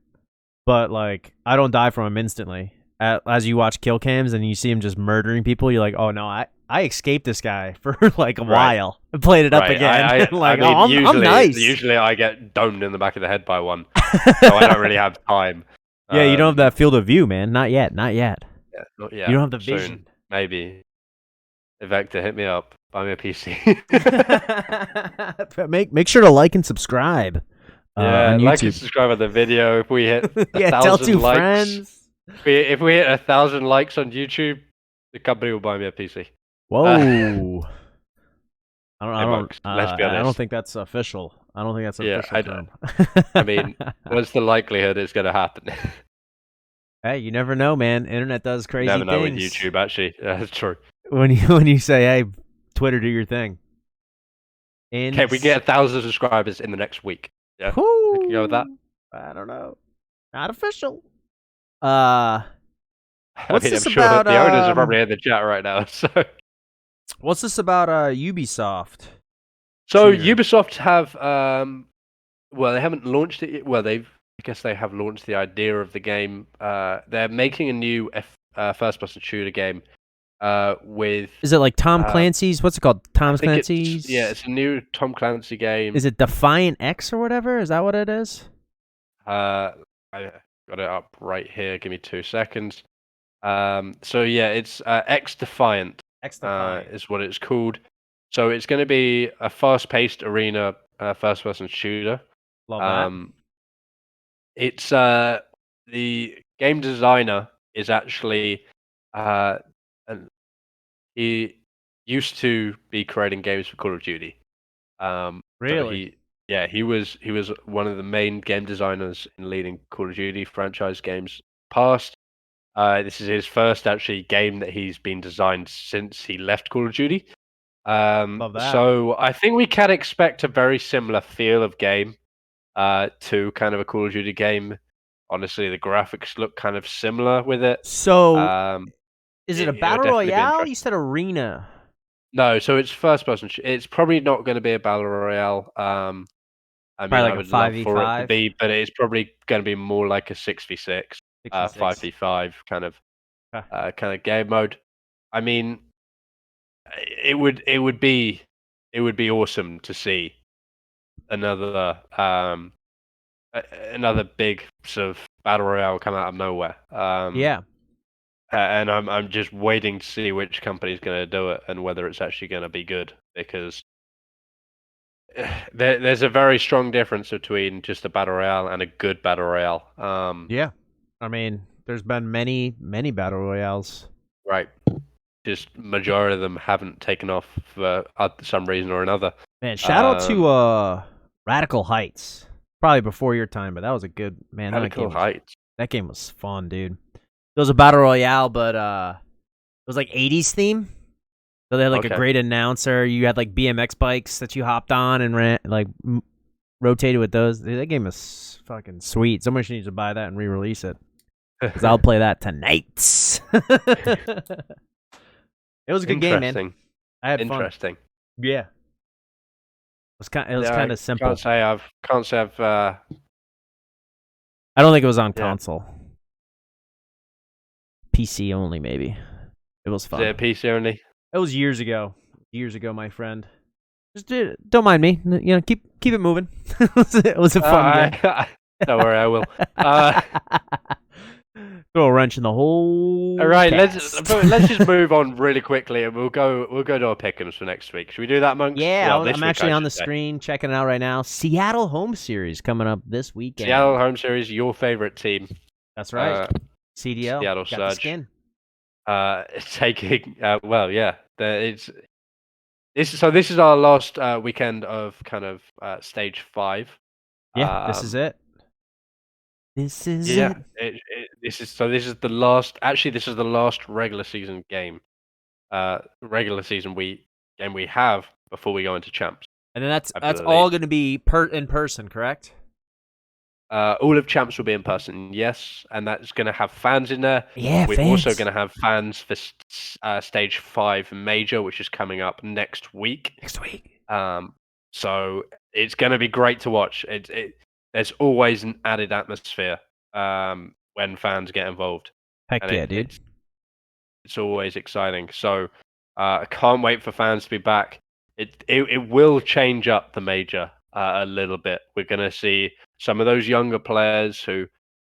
Speaker 2: but like I don't die from him instantly. As you watch kill cams and you see him just murdering people, you're like, oh no, I escaped this guy for like a while and played it up again. Like, I mean, I'm nice.
Speaker 1: Usually I get domed in the back of the head by one, so I don't really have time.
Speaker 2: Yeah, you don't have that field of view, man. Not yet. Not yet.
Speaker 1: Yeah, not yet.
Speaker 2: You don't have the
Speaker 1: Soon,
Speaker 2: vision.
Speaker 1: maybe. Vektor, hit me up. Buy me a PC.
Speaker 2: Make sure to like and subscribe.
Speaker 1: Yeah,
Speaker 2: on YouTube.
Speaker 1: like and subscribe on the video. If we hit
Speaker 2: yeah,
Speaker 1: 1,000
Speaker 2: tell two
Speaker 1: likes,
Speaker 2: friends.
Speaker 1: if we hit 1,000 likes on YouTube, the company will buy me a PC.
Speaker 2: Whoa.
Speaker 1: Let's be honest.
Speaker 2: I don't think that's official. I don't think that's an official term.
Speaker 1: I mean, what's the likelihood it's going to happen?
Speaker 2: Hey, you never know, man. Internet does crazy
Speaker 1: You never know
Speaker 2: things.
Speaker 1: with YouTube, actually. That's true.
Speaker 2: When you say, hey, Twitter, do your thing.
Speaker 1: Okay, we get 1,000 subscribers in the next week. Yeah, we can go with that.
Speaker 2: I don't know. Not official. What's
Speaker 1: I mean,
Speaker 2: this
Speaker 1: I'm sure
Speaker 2: about?
Speaker 1: The owners are probably in the chat right now. So,
Speaker 2: what's this about? Ubisoft.
Speaker 1: so
Speaker 2: Shooter.
Speaker 1: Ubisoft have, well, they haven't launched it yet. Well, I guess they have launched the idea of the game. They're making a new first-person shooter game. With
Speaker 2: Is it like Tom Clancy's? What's it called? Tom Clancy's?
Speaker 1: It's a new Tom Clancy game.
Speaker 2: Is it Defiant X or whatever? Is that what it is?
Speaker 1: I got it up right here. Give me 2 seconds. So yeah, it's X Defiant.
Speaker 2: X Defiant
Speaker 1: is what it's called. So it's going to be a fast-paced arena first-person shooter.
Speaker 2: Love that.
Speaker 1: It's the game designer is actually he used to be creating games for Call of Duty.
Speaker 2: Really?
Speaker 1: So he was one of the main game designers in leading Call of Duty franchise games past. This is his first actually game that he's been designed since he left Call of Duty.
Speaker 2: Love that.
Speaker 1: So I think we can expect a very similar feel of game to kind of a Call of Duty game. Honestly, the graphics look kind of similar with it.
Speaker 2: So, is it a battle royale? You said arena.
Speaker 1: No, so it's first person. It's probably not going to be a battle royale. I mean, I would love for it to be, but it's probably going to be more like a 6v6, 5v5 kind of game mode. I mean, it would be awesome to see another big sort of battle royale come out of nowhere.
Speaker 2: Yeah.
Speaker 1: And I'm just waiting to see which company's going to do it and whether it's actually going to be good, because there's a very strong difference between just a battle royale and a good battle royale.
Speaker 2: Yeah, I mean, there's been many battle royales.
Speaker 1: Right. Just majority of them haven't taken off for some reason or another.
Speaker 2: Man, shout out to Radical Heights. Probably before your time, but that was a good man.
Speaker 1: Radical Heights.
Speaker 2: That game was fun, dude. It was a battle royale, but it was like 80s theme. So they had like a great announcer. You had like BMX bikes that you hopped on and ran, like rotated with those. That game was fucking sweet. Someone should need to buy that and re-release it, because I'll play that tonight. It was a good game, man. I had fun. Yeah. It was kind of simple.
Speaker 1: Can't say I've
Speaker 2: I don't think it was on
Speaker 1: Yeah.
Speaker 2: console. PC only, maybe. It was
Speaker 1: Is
Speaker 2: fun.
Speaker 1: it a PC only?
Speaker 2: It was years ago. Years ago, my friend. Just don't mind me. You know, keep it moving. It was a fun game.
Speaker 1: Don't worry, I will. Uh,
Speaker 2: Throw a wrench in the whole.
Speaker 1: all right,
Speaker 2: cast.
Speaker 1: let's just move on really quickly, and we'll go to our pick'ems for next week. Should we do that, monks?
Speaker 2: Yeah,
Speaker 1: Well, this
Speaker 2: I'm
Speaker 1: week,
Speaker 2: actually
Speaker 1: I
Speaker 2: on the
Speaker 1: should say.
Speaker 2: screen checking it out right now. Seattle home series coming up this weekend.
Speaker 1: Seattle home series, your favorite team.
Speaker 2: That's right. CDL.
Speaker 1: Seattle
Speaker 2: Got the
Speaker 1: Surge.
Speaker 2: skin.
Speaker 1: Taking well, yeah. This is our last weekend of kind of stage 5.
Speaker 2: Yeah, this is it. This is
Speaker 1: Yeah,
Speaker 2: it.
Speaker 1: this is the last. Actually, this is the last regular season game. Regular season game we have before we go into champs.
Speaker 2: And then that's
Speaker 1: I
Speaker 2: all
Speaker 1: believe.
Speaker 2: going to be in person, correct?
Speaker 1: All of champs will be in person, yes, and that's going to have fans in there.
Speaker 2: Yeah,
Speaker 1: We're
Speaker 2: fans.
Speaker 1: also going to have fans for stage 5 major, which is coming up next week.
Speaker 2: Next week.
Speaker 1: So it's going to be great to watch. There's always an added atmosphere when fans get involved.
Speaker 2: Heck
Speaker 1: And
Speaker 2: yeah, dude.
Speaker 1: It's always exciting. So I can't wait for fans to be back. It will change up the major a little bit. We're going to see some of those younger players who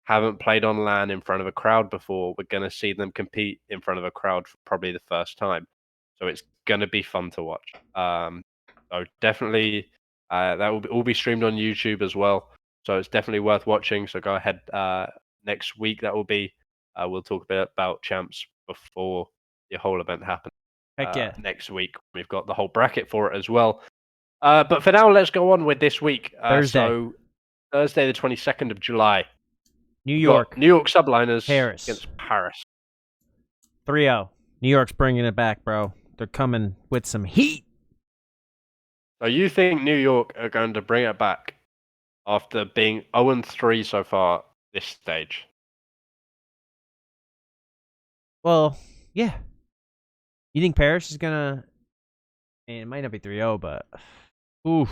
Speaker 1: haven't played on LAN in front of a crowd before. We're going to see them compete in front of a crowd for probably the first time. So it's going to be fun to watch. So definitely that will all be streamed on YouTube as well. So it's definitely worth watching. So go ahead next week. That will be. We'll talk a bit about champs before the whole event happens.
Speaker 2: Heck yeah.
Speaker 1: Next week we've got the whole bracket for it as well. But for now, let's go on with this week.
Speaker 2: Thursday.
Speaker 1: So Thursday, the 22nd of July.
Speaker 2: New York.
Speaker 1: New York Subliners
Speaker 2: Paris.
Speaker 1: against Paris.
Speaker 2: 3-0. New York's bringing it back, bro. They're coming with some heat.
Speaker 1: So you think New York are going to bring it back after being 0-3 so far this stage?
Speaker 2: Well, yeah. You think Paris is gonna? And it might not be 3-0, but oof,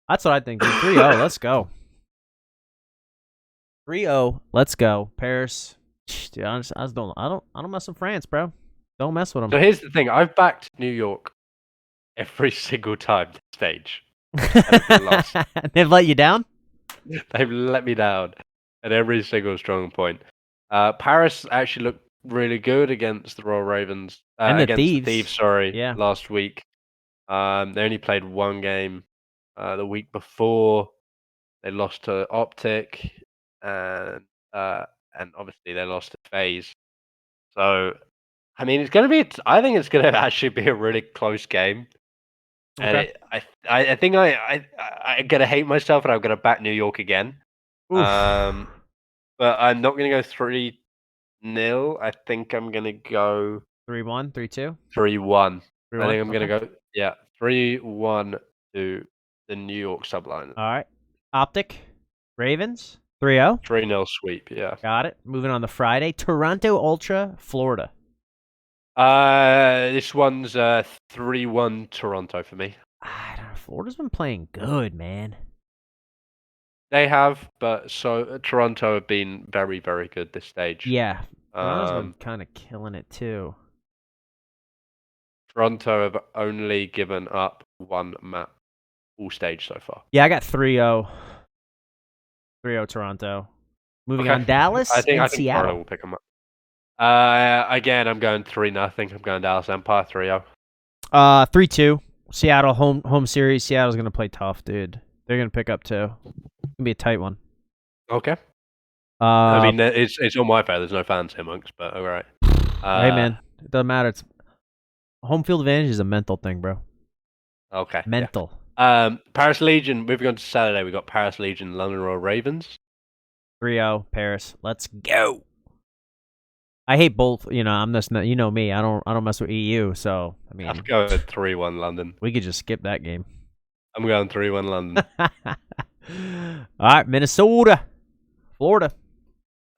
Speaker 2: that's what I think. 3-0. Let's go. 3-0. Let's go. Paris. Dude, I don't mess with France, bro. Don't mess with them.
Speaker 1: So here's the thing: I've backed New York every single time this stage.
Speaker 2: They've let you down?
Speaker 1: They've let me down at every single strong point. Paris actually looked really good against the Royal Ravens.
Speaker 2: And the
Speaker 1: against
Speaker 2: Thieves.
Speaker 1: the Thieves, sorry,
Speaker 2: Yeah.
Speaker 1: last week. They only played one game the week before. They lost to Optic, and obviously they lost to FaZe. So, I mean, I think it's going to actually be a really close game.
Speaker 2: Okay.
Speaker 1: And I think I'm gonna hate myself, and I'm gonna back New York again.
Speaker 2: Oof.
Speaker 1: But I'm not gonna go 3-0. I think I'm gonna go
Speaker 2: 3-1, 3-2,
Speaker 1: 3-1. I
Speaker 2: 3-1.
Speaker 1: think I'm gonna go 3-1 to the New York Subliners.
Speaker 2: All right. Optic, Ravens, 3-0.
Speaker 1: 3-0 sweep. Yeah.
Speaker 2: Got it. Moving on to Friday, Toronto Ultra, Florida.
Speaker 1: This one's 3-1 Toronto for me.
Speaker 2: I don't know. Florida's been playing good, man.
Speaker 1: They have, but Toronto have been very, very good this stage.
Speaker 2: Yeah. Toronto's been kind of killing it too.
Speaker 1: Toronto have only given up one map all stage so far.
Speaker 2: Yeah, I got 3-0. 3-0 Toronto. Moving on, Dallas
Speaker 1: I think
Speaker 2: Seattle.
Speaker 1: Toronto will pick them up. Again, I'm going 3-0. I'm going Dallas Empire 3-0.
Speaker 2: 3-2. Seattle home series. Seattle's gonna play tough, dude. They're gonna pick up 2. It's gonna be a tight one.
Speaker 1: Okay. I mean, it's on Wi-Fi. There's no fans here, monks, but all right.
Speaker 2: Hey, man, it doesn't matter. It's home field advantage is a mental thing, bro.
Speaker 1: Okay.
Speaker 2: Mental.
Speaker 1: Yeah. Paris Legion. Moving on to Saturday, we got Paris Legion, London Royal Ravens.
Speaker 2: 3-0 Paris. Let's go. I hate both. You know, I'm just not. You know me. I don't mess with EU. So I mean,
Speaker 1: I'm going 3-1 London.
Speaker 2: We could just skip that game.
Speaker 1: I'm going 3-1 London.
Speaker 2: All right, Minnesota, Florida.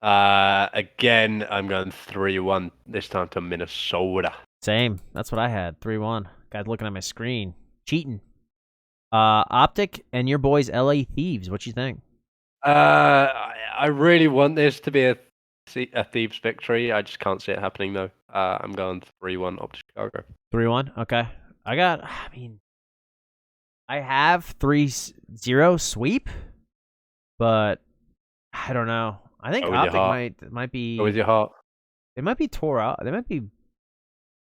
Speaker 1: Again, I'm going 3-1 this time to Minnesota.
Speaker 2: Same. That's what I had. 3-1. Guys looking at my screen, cheating. Optic and your boys, LA Thieves. What you think?
Speaker 1: I really want this to be a Thieves victory. I just can't see it happening though. I'm going 3-1 up to Chicago.
Speaker 2: 3-1. Okay. I mean, I have 3-0 sweep, but I don't know. I think
Speaker 1: Go with your
Speaker 2: Optic
Speaker 1: heart.
Speaker 2: might
Speaker 1: Go with
Speaker 2: be.
Speaker 1: your heart.
Speaker 2: They might be tore out. They might be.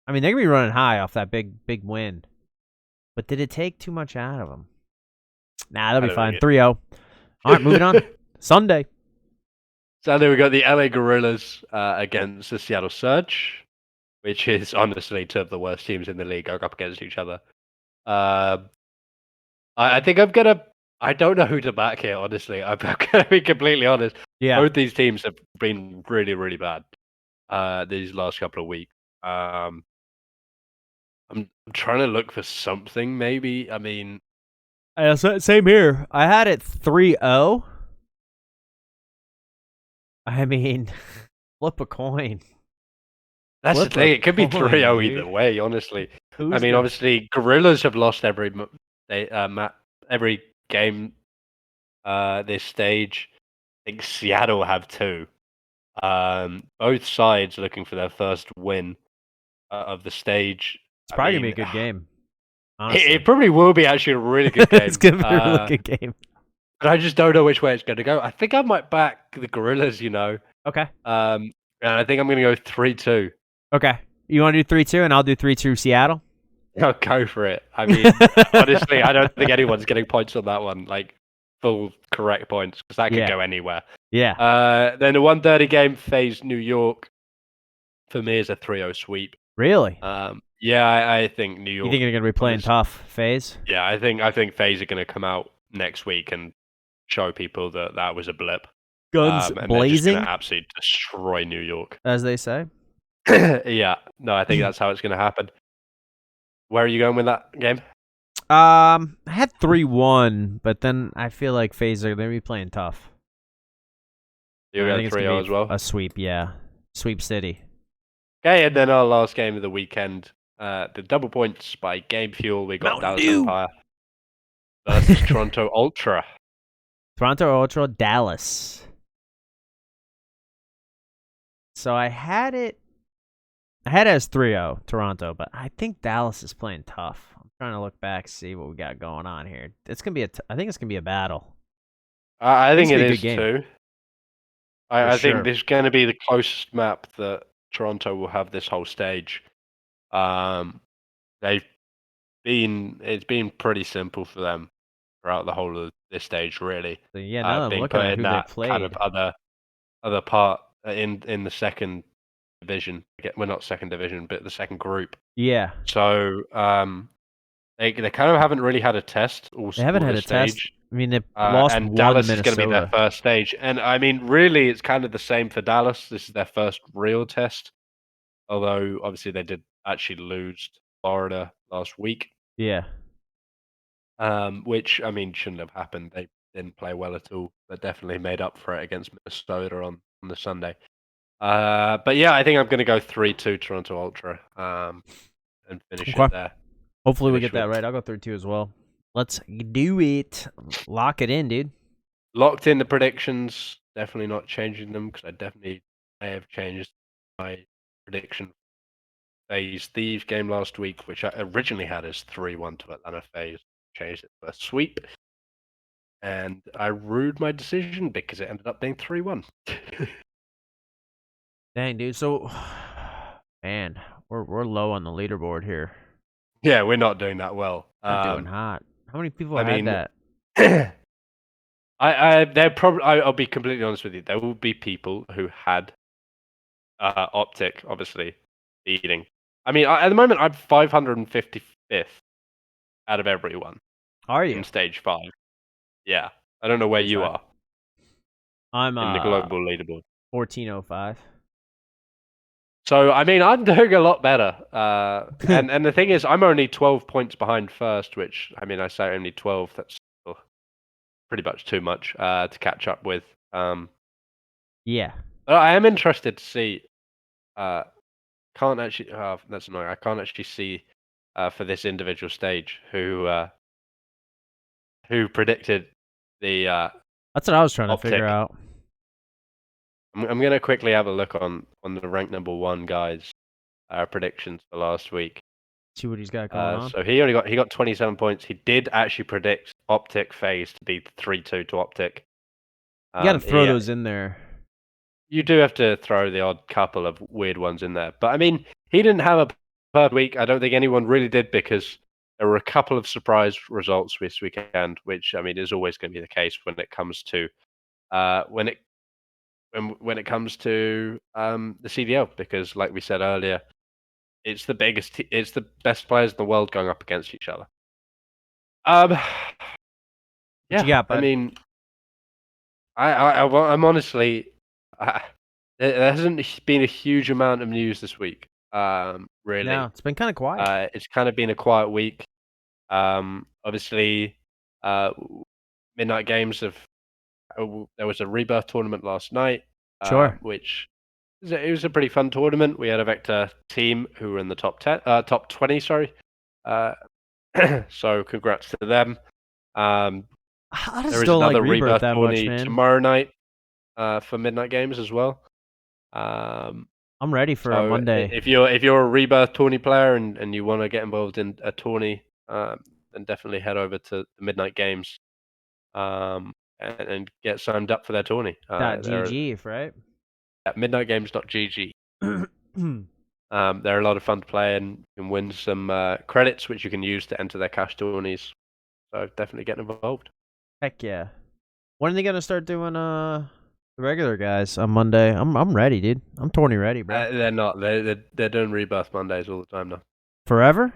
Speaker 2: I mean, they're gonna be running high off that big win. But did it take too much out of them? Nah, they'll
Speaker 1: I
Speaker 2: be
Speaker 1: don't
Speaker 2: fine.
Speaker 1: think
Speaker 2: 3-0. All right, moving on. Sunday.
Speaker 1: Sunday we got the LA Gorillas against the Seattle Surge, which is honestly two of the worst teams in the league going up against each other. Uh, I think I'm gonna. I don't know who to back here. Honestly, I'm gonna be completely honest.
Speaker 2: Yeah.
Speaker 1: Both these teams have been really, really bad these last couple of weeks. I'm trying to look for something. Maybe. I mean,
Speaker 2: Same here. I had it 3-0. I mean, flip a coin.
Speaker 1: that's the
Speaker 2: Flip a
Speaker 1: thing. It could be
Speaker 2: coin,
Speaker 1: 3-0
Speaker 2: dude.
Speaker 1: either way. Honestly, I
Speaker 2: Who's
Speaker 1: mean,
Speaker 2: gonna?
Speaker 1: obviously, Gorillas have lost every game this stage. I think Seattle have two. Both sides looking for their first win of the stage.
Speaker 2: It's
Speaker 1: I
Speaker 2: probably gonna be a
Speaker 1: mean,
Speaker 2: good game.
Speaker 1: it
Speaker 2: Honestly,
Speaker 1: probably will be actually a really good
Speaker 2: it's
Speaker 1: game.
Speaker 2: gonna be a really good game.
Speaker 1: But I just don't know which way it's going to go. I think I might back the Gorillas, you know.
Speaker 2: Okay.
Speaker 1: And I think I'm going to go 3-2.
Speaker 2: Okay. You want to do 3-2, and I'll do 3-2 Seattle.
Speaker 1: I'll go for it. I mean, honestly, I don't think anyone's getting points on that one, like full correct points, because that could
Speaker 2: Yeah.
Speaker 1: go anywhere.
Speaker 2: Yeah.
Speaker 1: Then the 1:30 game, FaZe New York, for me is a 3-0 sweep.
Speaker 2: Really?
Speaker 1: Yeah, I think New York.
Speaker 2: You think they're gonna be playing tough, FaZe?
Speaker 1: Yeah, I think FaZe are going to come out next week and show people that that was a blip.
Speaker 2: Guns
Speaker 1: And they're just
Speaker 2: blazing,
Speaker 1: going to absolutely destroy New York.
Speaker 2: as they say.
Speaker 1: Yeah, no, I think that's how it's going to happen. Where are you going with that game?
Speaker 2: I had 3-1, but then I feel like FaZe are gonna be playing tough.
Speaker 1: You're
Speaker 2: I
Speaker 1: going
Speaker 2: think it's
Speaker 1: 3-0
Speaker 2: gonna
Speaker 1: as
Speaker 2: be
Speaker 1: well?
Speaker 2: a sweep, yeah. Sweep City.
Speaker 1: Okay, and then our last game of the weekend, the double points by Game Fuel. We got
Speaker 2: Mountain
Speaker 1: Dallas
Speaker 2: Dew.
Speaker 1: Empire versus Toronto Ultra.
Speaker 2: Toronto Ultra, Dallas. So I had it as 3-0, Toronto, but I think Dallas is playing tough. I'm trying to look back, see what we got going on here. It's gonna be I think it's gonna be a battle.
Speaker 1: I think it
Speaker 2: It's gonna be a
Speaker 1: is
Speaker 2: good game.
Speaker 1: too. I think this is going to be the closest map that Toronto will have this whole stage. They've it's been pretty simple for them throughout the whole of this stage, really.
Speaker 2: So yeah, now that I'm
Speaker 1: Being
Speaker 2: looking
Speaker 1: put
Speaker 2: at
Speaker 1: in
Speaker 2: who they
Speaker 1: that kind
Speaker 2: played.
Speaker 1: of other part in the second division. Well, not second division, but the second group.
Speaker 2: Yeah.
Speaker 1: So they kind of haven't really had a test
Speaker 2: They haven't
Speaker 1: all
Speaker 2: had a
Speaker 1: this
Speaker 2: test.
Speaker 1: stage.
Speaker 2: I mean, they lost
Speaker 1: And
Speaker 2: one
Speaker 1: Dallas
Speaker 2: to
Speaker 1: is going to be their
Speaker 2: Minnesota.
Speaker 1: first stage. And I mean, really, it's kind of the same for Dallas. This is their first real test. Although, obviously, they did actually lose to Florida last week.
Speaker 2: Yeah.
Speaker 1: Which, I mean, shouldn't have happened. They didn't play well at all, but definitely made up for it against Minnesota on the Sunday. But yeah, I think I'm going to go 3-2 Toronto Ultra and finish it there.
Speaker 2: Hopefully we get that right. I'll go 3-2 as well. Let's do it. Lock it in, dude.
Speaker 1: Locked in the predictions. Definitely not changing them because I have changed my prediction. FaZe Thieves game last week, which I originally had as 3-1 to Atlanta FaZe. Changed it for a sweep. And I rued my decision because it ended up being 3-1.
Speaker 2: Dang, dude. So, man, we're low on the leaderboard here.
Speaker 1: Yeah, we're not doing that well.
Speaker 2: We're doing hot. How many people had that?
Speaker 1: I'll be completely honest with you. There will be people who had Optic, obviously, leading. I mean, at the moment, I'm 555th out of everyone.
Speaker 2: Are you?
Speaker 1: In stage 5. Yeah. I don't know where you are.
Speaker 2: I'm
Speaker 1: in the global leaderboard.
Speaker 2: 1405.
Speaker 1: So, I mean, I'm doing a lot better. And the thing is, I'm only 12 points behind first, which, I mean, I say only 12. That's pretty much too much to catch up with.
Speaker 2: Yeah.
Speaker 1: But I am interested to see. Can't actually. That's annoying. I can't actually see for this individual stage who predicted the.
Speaker 2: That's what I was trying to
Speaker 1: Optic.
Speaker 2: figure out.
Speaker 1: I'm gonna quickly have a look on the rank number 1 guys' predictions for last week.
Speaker 2: See what he's got going on.
Speaker 1: So he got 27 points. He did actually predict Optic FaZe to be 3-2 to Optic.
Speaker 2: You got to throw those in there.
Speaker 1: You do have to throw the odd couple of weird ones in there. But I mean, he didn't have a bad week. I don't think anyone really did, because there were a couple of surprise results this weekend, which I mean is always going to be the case when it comes to when it comes to the CDL, because like we said earlier, it's the best players in the world going up against each other.
Speaker 2: What
Speaker 1: Yeah,
Speaker 2: you got, bud?
Speaker 1: I mean, I'm honestly, there hasn't been a huge amount of news this week. Really,
Speaker 2: No, it's been kind of quiet.
Speaker 1: it's kind of been a quiet week. Obviously, Midnight Games have. There was a rebirth tournament last night,
Speaker 2: Sure.
Speaker 1: which it was a pretty fun tournament. We had a Vektor team who were in the top 20, sorry. So congrats to them.
Speaker 2: I just
Speaker 1: There is
Speaker 2: don't like
Speaker 1: another
Speaker 2: rebirth
Speaker 1: rebirth
Speaker 2: that much,
Speaker 1: tourney
Speaker 2: man.
Speaker 1: tomorrow night for Midnight Games as well.
Speaker 2: I'm ready for a
Speaker 1: So
Speaker 2: Monday.
Speaker 1: if you're a rebirth tourney player and you want to get involved in a tourney, then definitely head over to the Midnight Games and get signed up for their tourney.
Speaker 2: .gg, right?
Speaker 1: At midnightgames.gg. They're a lot of fun to play, and you can win some credits which you can use to enter their cash tourneys. So definitely get involved.
Speaker 2: Heck yeah. When are they gonna start doing the regular guys on Monday? I'm ready, dude. I'm tourney ready, bro.
Speaker 1: They're not. They're doing rebirth Mondays all the time now.
Speaker 2: Forever?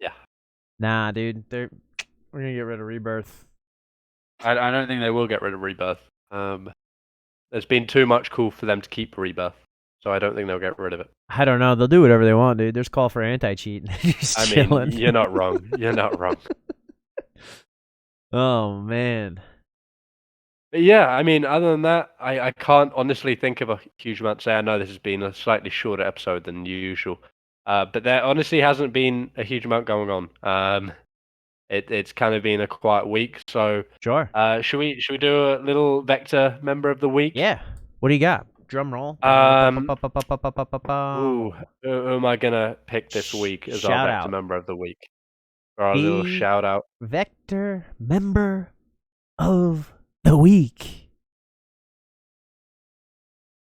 Speaker 1: Yeah.
Speaker 2: Nah, dude. We're gonna get rid of rebirth.
Speaker 1: I don't think they will get rid of rebirth. There's been too much cool for them to keep rebirth, so I don't think they'll get rid of it.
Speaker 2: I don't know. They'll do whatever they want, dude. There's call for anti-cheat.
Speaker 1: I mean, you're not wrong. You're not wrong.
Speaker 2: Oh man.
Speaker 1: But yeah, I mean, other than that, I can't honestly think of a huge amount to say. I know this has been a slightly shorter episode than usual, but there honestly hasn't been a huge amount going on. It's kind of been a quiet week, so
Speaker 2: Sure.
Speaker 1: should we do a little Vektor member of the week?
Speaker 2: Yeah. What do you got? Drum roll.
Speaker 1: Who am I gonna pick this week as our Vektor member of the week? For our little shout out.
Speaker 2: Vektor member of the week.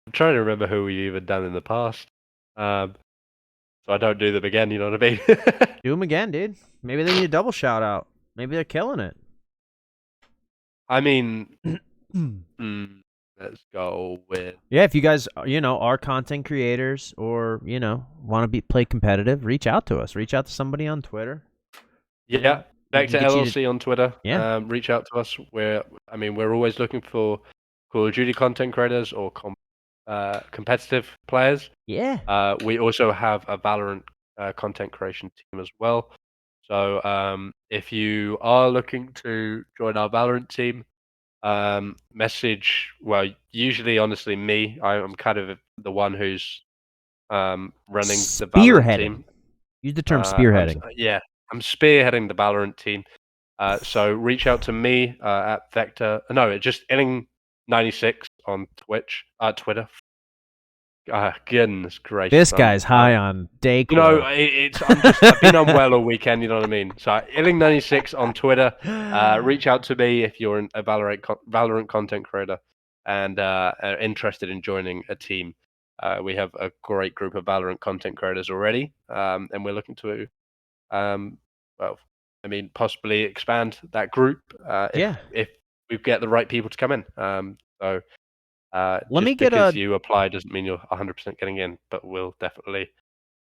Speaker 1: I'm trying to remember who we've even done in the past. So I don't do them again, you know what I mean?
Speaker 2: Do them again, dude. Maybe they need a double shout out. Maybe they're killing it.
Speaker 1: I mean, let's go with...
Speaker 2: Yeah, if you guys, are content creators or, want to play competitive, reach out to us. Reach out to somebody on Twitter.
Speaker 1: Yeah, Vektor LLC on Twitter.
Speaker 2: Yeah.
Speaker 1: Reach out to us. We're always looking for Call of Duty content creators or competitive players.
Speaker 2: Yeah.
Speaker 1: We also have a Valorant content creation team as well. So if you are looking to join our Valorant team, usually, honestly, me. I'm kind of the one who's running the Valorant team.
Speaker 2: Use the term spearheading.
Speaker 1: I'm spearheading the Valorant team. So reach out to me at Vektor. No, just Illing96 on Twitter. Goodness gracious.
Speaker 2: This guy's high on
Speaker 1: Dayquil. I've been unwell all weekend, you know what I mean? So Illing96 on Twitter. Reach out to me if you're a Valorant content creator and are interested in joining a team. We have a great group of Valorant content creators already, and we're looking to, possibly expand that group if we get the right people to come in. Because you apply doesn't mean you're 100% getting in, but we'll definitely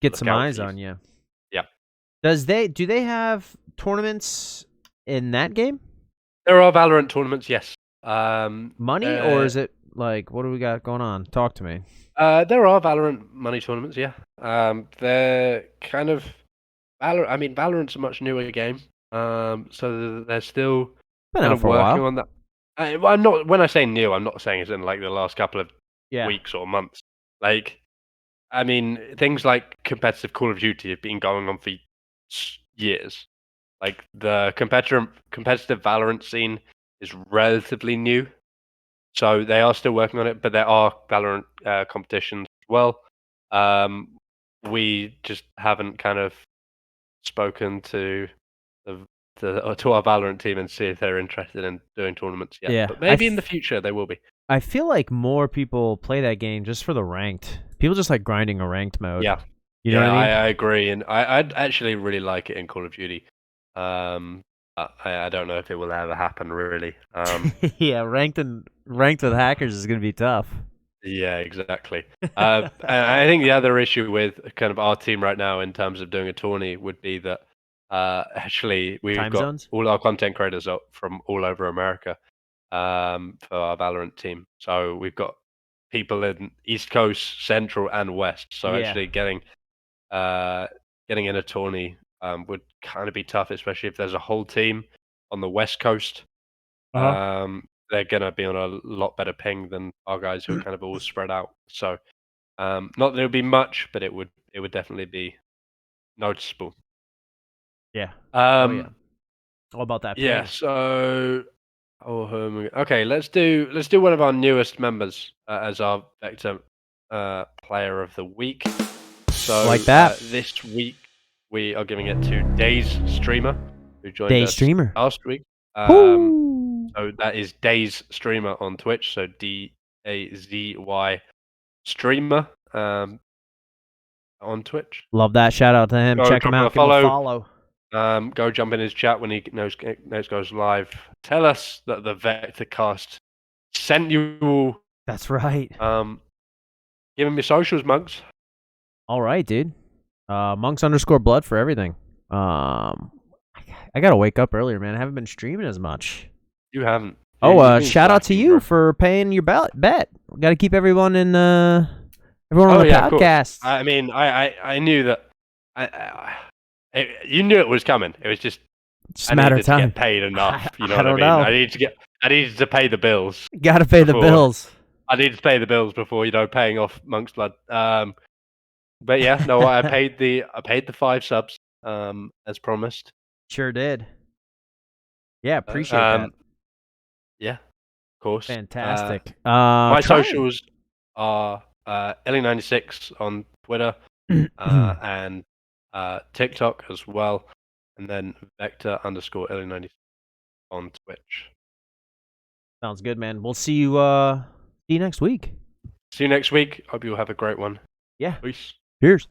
Speaker 2: get some eyes on you.
Speaker 1: Yeah.
Speaker 2: Do they have tournaments in that game?
Speaker 1: There are Valorant tournaments, yes.
Speaker 2: Money, or is it like, what do we got going on? Talk to me.
Speaker 1: There are Valorant money tournaments, yeah. They're kind of Valorant's a much newer game. So they're still
Speaker 2: been out for
Speaker 1: working
Speaker 2: a while
Speaker 1: on that. I'm not. When I say new, I'm not saying it's in like the last couple of weeks or months. Like, things like competitive Call of Duty have been going on for years. Like the competitive Valorant scene is relatively new. So they are still working on it, but there are Valorant competitions as well. We just haven't kind of spoken to to our Valorant team and see if they're interested in doing tournaments yet.
Speaker 2: Yeah,
Speaker 1: But maybe in the future they will be.
Speaker 2: I feel like more people play that game just for the ranked. People just like grinding a ranked mode.
Speaker 1: Yeah,
Speaker 2: You know what I mean?
Speaker 1: I agree, and I'd actually really like it in Call of Duty. I don't know if it will ever happen, really.
Speaker 2: Yeah, ranked with hackers is gonna be tough.
Speaker 1: Yeah, exactly. And I think the other issue with kind of our team right now in terms of doing a tourney would be that actually we've
Speaker 2: Time
Speaker 1: got
Speaker 2: zones?
Speaker 1: all our content creators from all over America for our Valorant team. So we've got people in East Coast, Central, and West. So
Speaker 2: Yeah.
Speaker 1: actually getting in a tourney would kind of be tough, especially if there's a whole team on the West Coast.
Speaker 2: Uh-huh.
Speaker 1: They're gonna be on a lot better ping than our guys who are kind of all spread out. So, not that it would be much, but it would definitely be noticeable.
Speaker 2: Yeah. Oh yeah.
Speaker 1: Um,
Speaker 2: All about that
Speaker 1: yeah.
Speaker 2: ping.
Speaker 1: So, okay, let's do one of our newest members as our Vector player of the week.
Speaker 2: Like
Speaker 1: So
Speaker 2: that.
Speaker 1: this week we are giving it to Days Streamer, who joined
Speaker 2: Day
Speaker 1: us
Speaker 2: streamer.
Speaker 1: last week.
Speaker 2: Woo!
Speaker 1: So that is Days Streamer on Twitch. So DAZY Streamer on Twitch.
Speaker 2: Love that. Shout out to him.
Speaker 1: Go
Speaker 2: Check him
Speaker 1: drop him a
Speaker 2: out. Give him a
Speaker 1: follow.
Speaker 2: follow.
Speaker 1: Go jump in his chat when he knows goes live. Tell us that the Vektor Cast sent you.
Speaker 2: That's right.
Speaker 1: Give him your socials, mugs.
Speaker 2: All right, dude. Monks_blood for everything. I gotta wake up earlier, man. I haven't been streaming as much.
Speaker 1: You haven't.
Speaker 2: Oh,
Speaker 1: You've been
Speaker 2: shout out to
Speaker 1: slacking,
Speaker 2: you
Speaker 1: bro.
Speaker 2: for paying your bet. Got to keep everyone in everyone on
Speaker 1: Oh
Speaker 2: the
Speaker 1: yeah, of course.
Speaker 2: podcast.
Speaker 1: I mean, I knew that. You knew it was coming. It was just
Speaker 2: Just a matter of
Speaker 1: needed to
Speaker 2: time.
Speaker 1: get paid enough. You know
Speaker 2: I
Speaker 1: what I
Speaker 2: don't
Speaker 1: mean?
Speaker 2: know.
Speaker 1: I needed to pay the bills.
Speaker 2: Got to pay the
Speaker 1: before-
Speaker 2: bills.
Speaker 1: I needed to pay the bills before paying off Monk's Blood. But yeah, no, I paid the 5 subs as promised.
Speaker 2: Sure did. Yeah, appreciate that.
Speaker 1: Yeah, of course.
Speaker 2: Fantastic.
Speaker 1: My socials are Ellie96 on Twitter and TikTok as well, and then Vector_Ellie96 on Twitch.
Speaker 2: Sounds good, man. We'll see you next week.
Speaker 1: See you next week. Hope you have a great one.
Speaker 2: Yeah.
Speaker 1: Peace.
Speaker 2: Cheers.